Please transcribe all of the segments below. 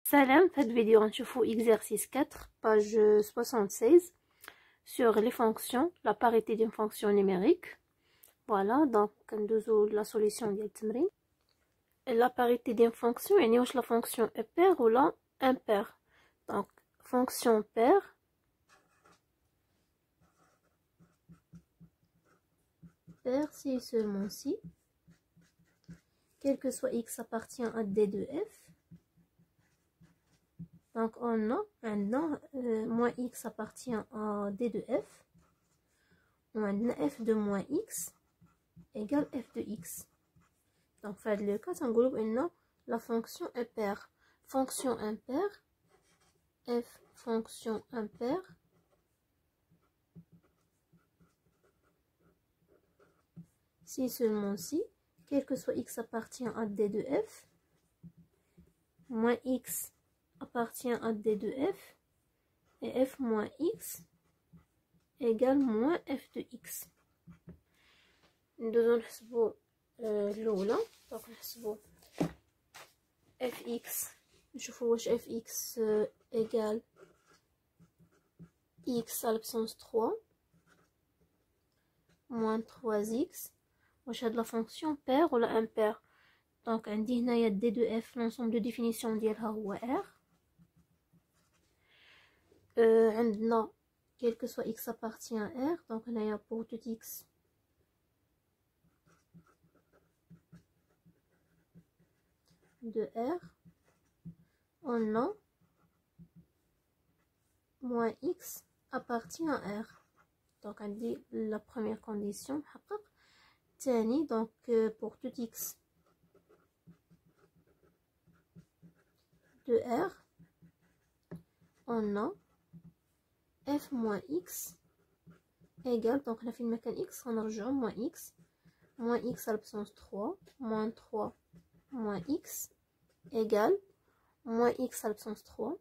Salam, cette vidéo on chauffe exercice 4, page 76, sur les fonctions, la parité d'une fonction numérique. Voilà, donc la solution ديال التمرين. La parité d'une fonction, يعني واش la fonction est paire ou la impaire. Donc, fonction paire, si seulement si, quel que soit x appartient à d de f. Donc, on a maintenant moins x appartient à d de f. On a f de moins x égale f de x. Donc, dans le cas, on groupe la fonction est paire. Fonction impaire, f fonction impaire, si seulement si, quel que soit x appartient à d de f, moins x appartient à d de f, et f moins x égale moins f de x. Nous نحسبوا الأولى، donc نحسبوا fx، نشوفوا واش fx égale x à l'absence 3 moins 3x. واش هاد la fonction paire ou la impaire. donc عندي هنايا d de f l'ensemble de définition ديالها هو r. عندنا quel que soit x appartient à r. donc هنايا pour tout x de r, on a moins x appartient à r. donc on dit la première condition حقق. تاني donc pour tout x de r, on a f moins x égale, donc on a fait le mécan x, on a moins x à l'absence 3 moins 3 moins x égale moins x à l'absence 3.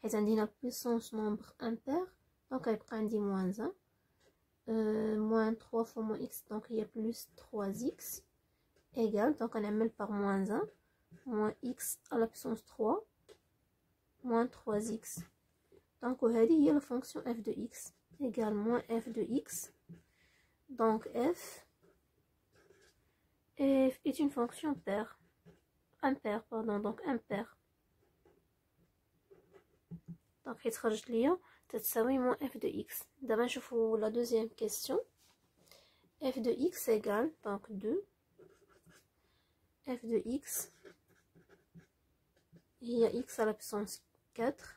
Et on dit la puissance nombre impair, donc elle prend moins 1, moins 3 fois moins x, donc il y a plus 3x égale, donc on amène par moins 1, moins x à la puissance 3 moins 3x. donc هذه هي la fonction f de x égale moins f de x. donc f est une fonction impaire, donc impaire. donc يتخرج ليا تتساوي moins f de x. دابا نشوفوا la deuxième question. f de x égale donc 2 f de x هي x à la puissance 4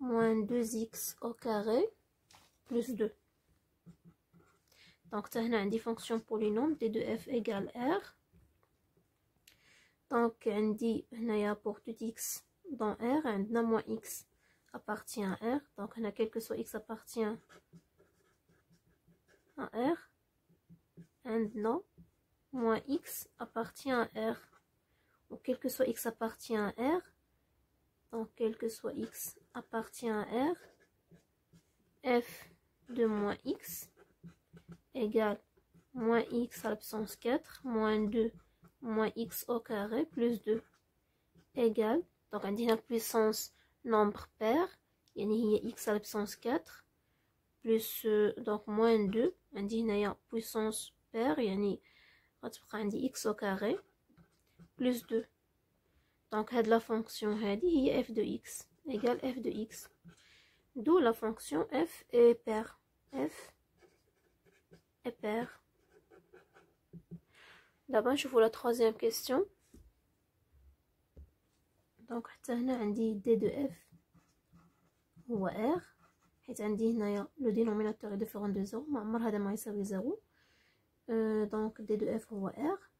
moins 2x au carré plus 2. donc هنا عندي fonction polynôme d de f égale r. donc عندي هنايا pour tout x dans r عندنا moins x appartient à r. donc هنا quel que soit x appartient à r, عندنا moins x appartient à r. ou quel que soit x appartient à r, donc quel que soit x appartient à r, f de moins x égale moins x à la puissance 4 moins 2 moins x au carré plus 2 égale, donc on dit la puissance nombre pair, يعني هي x à la puissance 4 plus donc moins 2, on dit هنايا puissance pair يعني غتبقى عندي x au carré plus 2. donc هاد la fonction هذه هي f de x égale f de x, d'où la fonction f est paire. f est paire. دابا نشوفوا la troisième question. donc حتى هنا عندي d de f هو r، حيت عندي هنايا لو دينوميناتور ديفيرون دو زيرو، ما عمر هذا ما يساوي زيرو. donc d de f هو r.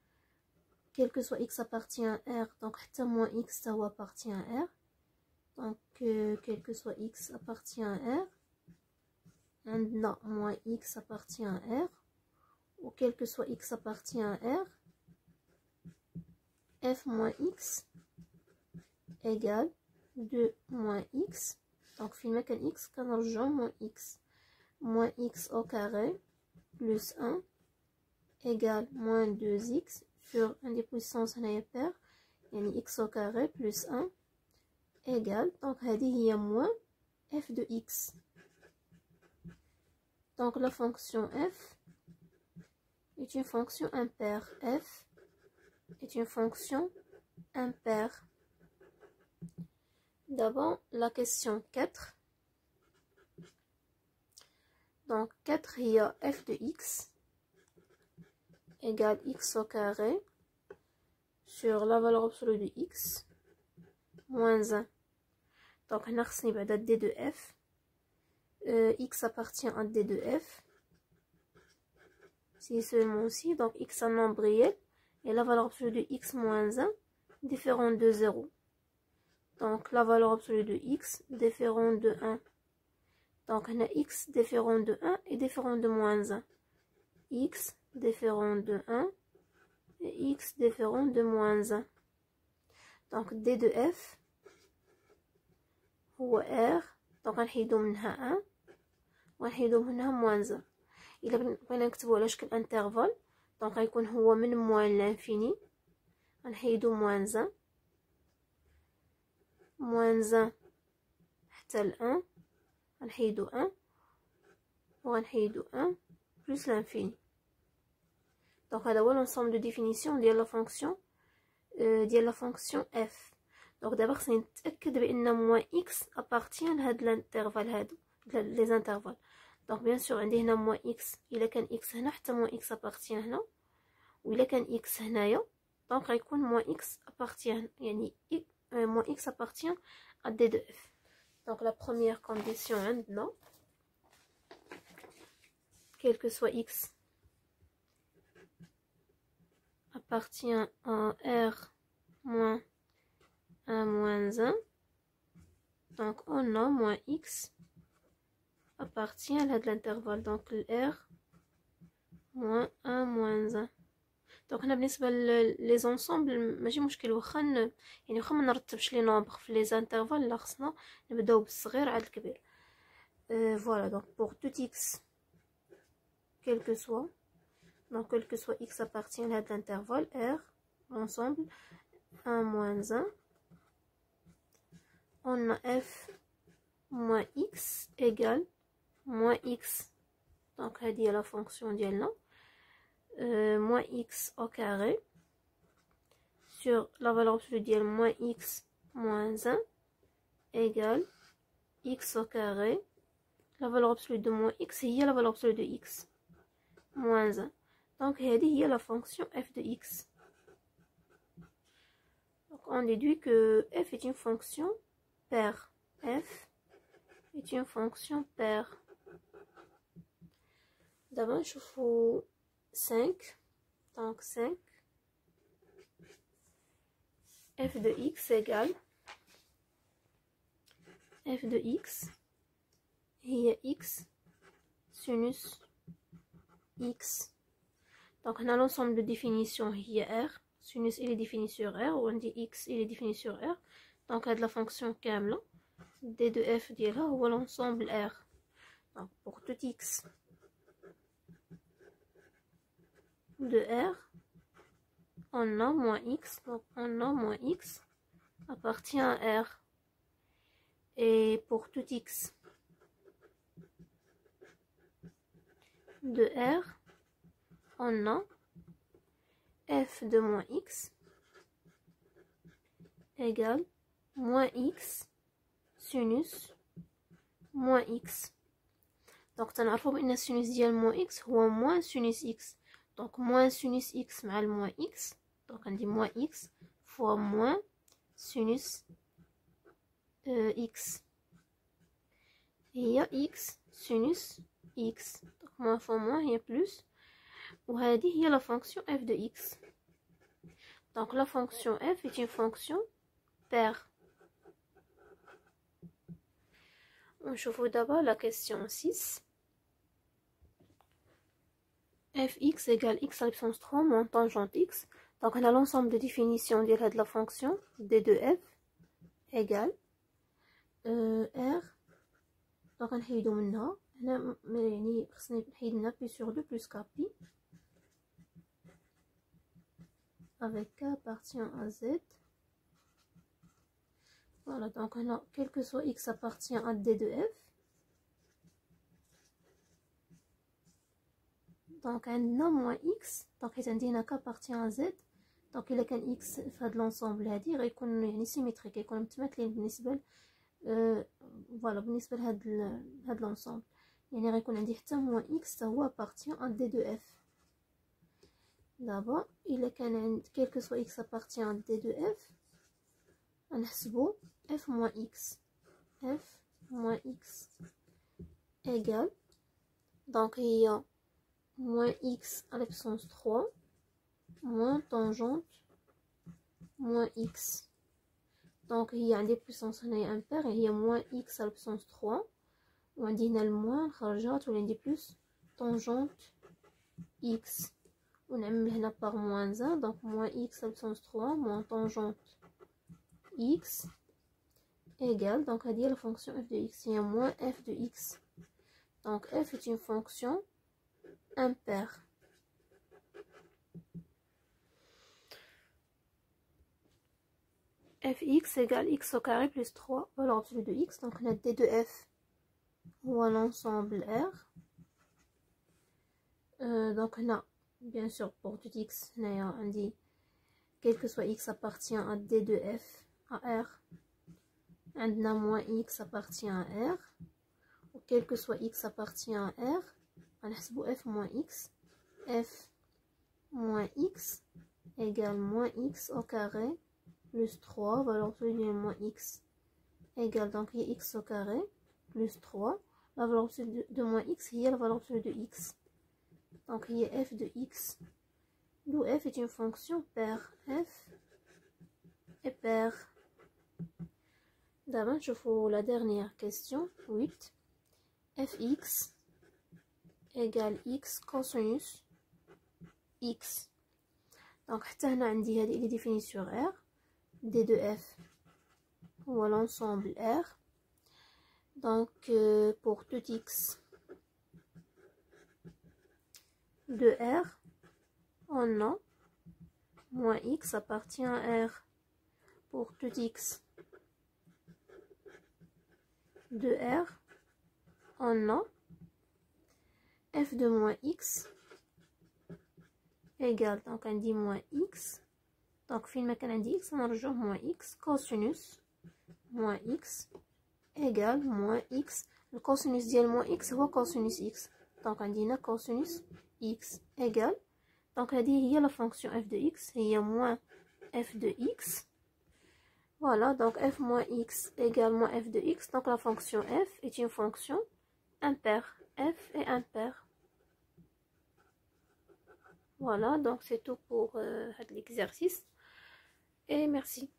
quel que soit x appartient à r, donc حتى moins x هو appartient à r. donc quel que soit x appartient à r, عندنا moins x appartient à r. ou quel que soit x appartient à r, f moins x égale 2 moins x. donc في كان x كنرجعو moins x au carré plus 1 égale moins 2x sur un des puissances هنايا paire يعني x au carré plus 1 égale, donc هذه هي moins f de x. Donc la fonction f est une fonction impaire. F est une fonction impaire. D'abord la question 4. Donc 4 il y a f de x égale x au carré sur la valeur absolue de x moins 1. Donc on a d de f. X appartient à d de f. Si seulement si, donc x un nombre réel et la valeur absolue de x moins 1 différent de 0. Donc la valeur absolue de x différent de 1. Donc on a x différent de 1 et différent de moins 1. X différent de 1 et x différent de moins 1. Donc d de f هو r. donc غنحيدو منها 1 وغنحيدو منها moins 1. إلا بغينا نكتبو على شكل انترفال دونك غيكون هو من موان لانفيني. غنحيدو moins 1 moins 1 حتى ل 1 غنحيدو 1 وغنحيدو 1 بلس لانفيني. دونك هذا هو لونسومبل دو ديفينيسيون ديال لا فونكسيون f. دونك دابا خصني نتاكد بان موان x ابارتيان لهاد الانترفال هادو لي زانترفال. دونك بيان سور عندي هنا موان x، الا كان x هنا حتى موان x ابارتيان هنا، وإلا كان x هنايا دونك غيكون موان x ابارتيان يعني موان x ابارتيان à d de f. Donc la première condition عندنا quel que soit x appartient à r moins 1 moins 1. Donc on a moins x appartient à l'intervalle, donc le r moins 1 moins 1. دونك هنا بالنسبه لي زونسومبل ماشي مشكل، واخا يعني واخا ما نرتبش لي نومبر في لي زانترفال، لا خصنا نبداو بالصغير عاد الكبير. فوالا دونك pour tout x quel que soit, donc quel que soit x appartient à l'intervalle r l'ensemble 1 moins 1, on a f moins x égale moins x. donc هذه هي la fonction ديالنا moins x au carré sur la valeur absolue de moins x moins 1 égale x au carré. La valeur absolue de moins x هي la valeur absolue de x moins 1. donc هذه هي la fonction f de x. donc on déduit que f est une fonction paire. f est une fonction paire. d'abord نشوفو 5. donc 5 f de x égale f de x هي x sinus x. donc on a l'ensemble de définition هي r. sinus il est défini sur r ou on dit x il est défini sur r. donc هاد la fonction كاملة d de f ديالها هو l'ensemble r. donc pour tout x de r on a moins x, donc on a moins x appartient à r. et pour tout x de r on a f de moins x égale moins x sinus moins x. donc تنعرفو بان السينوس ديال moins x هو moins sinus x. donc moins sinus x مع moins x donc عندي moins x fois moins sinus x هي x sinus x. donc moins fois moins هي plus وهذه هي la fonction f de x. donc la fonction f est une fonction paire. نشوفو d'abord la question 6. fx égale x à la puissance 3 moins tangente x. donc on a l'ensemble de définition de la fonction d de f égale r. donc نحيدو منها هنا يعني خصني نحيد لنا p sur 2 plus kp avec k appartient à z Voilà, donc on a quel que soit x appartient à D de f. Donc عندنا moins x donc حيت عندنا k appartient à z donc إلا كان x في هاد l'ensemble هادي غيكون يعني سيميتريك غيكونوا متماثلين بالنسبة فوالا بالنسبة لهاد l'ensemble يعني غيكون عندي حتى moins x هو appartient à d de f. دابا إلا كان عند quel que soit x appartient à d de f غنحسبو f moins x égale donc هي moins x à la puissance 3 moins tangente moins x. Donc il y a des puissances impaires et il y a moins x à la puissance 3 on dit le moins خرجات ou l'un plus tangente x on a par moins 1 donc moins x à la puissance 3 moins tangente x égale donc à dire la fonction f de x il y a moins f de x donc f est une fonction impaire. fx égale x au carré plus 3 valeur absolue de x donc on a d de f ou à l'ensemble R. Donc on a bien sûr pour tout x on dit quel que soit x appartient à d de f à R on a moins x appartient à R ou quel que soit x appartient à R on a f moins x égale moins x au carré plus 3 valeur absolue de moins x égale donc il y a x au carré plus 3 la valeur absolue de moins x il y a la valeur absolue de x donc il y a f de x d'où f est une fonction paire f est paire. D'abord je fais la dernière question 8 fx égale x cosinus x donc حتى هنا عندي هذه اللي définie sur R d de f ou à l'ensemble R donc pour tout x de R on a moins x appartient à R pour tout x de R on a f de moins x égale donc on dit moins x donc فين كان عندي x نرجعو moins x cosinus moins x égale moins x le cosinus ديال moins x هو cosinus x donc عندنا cosinus x égale donc هذه هي la fonction f de x هي moins f de x. Voilà donc f moins x égale moins f de x donc la fonction f est une fonction impaire f est impaire. Voilà donc c'est tout pour l'exercice et merci.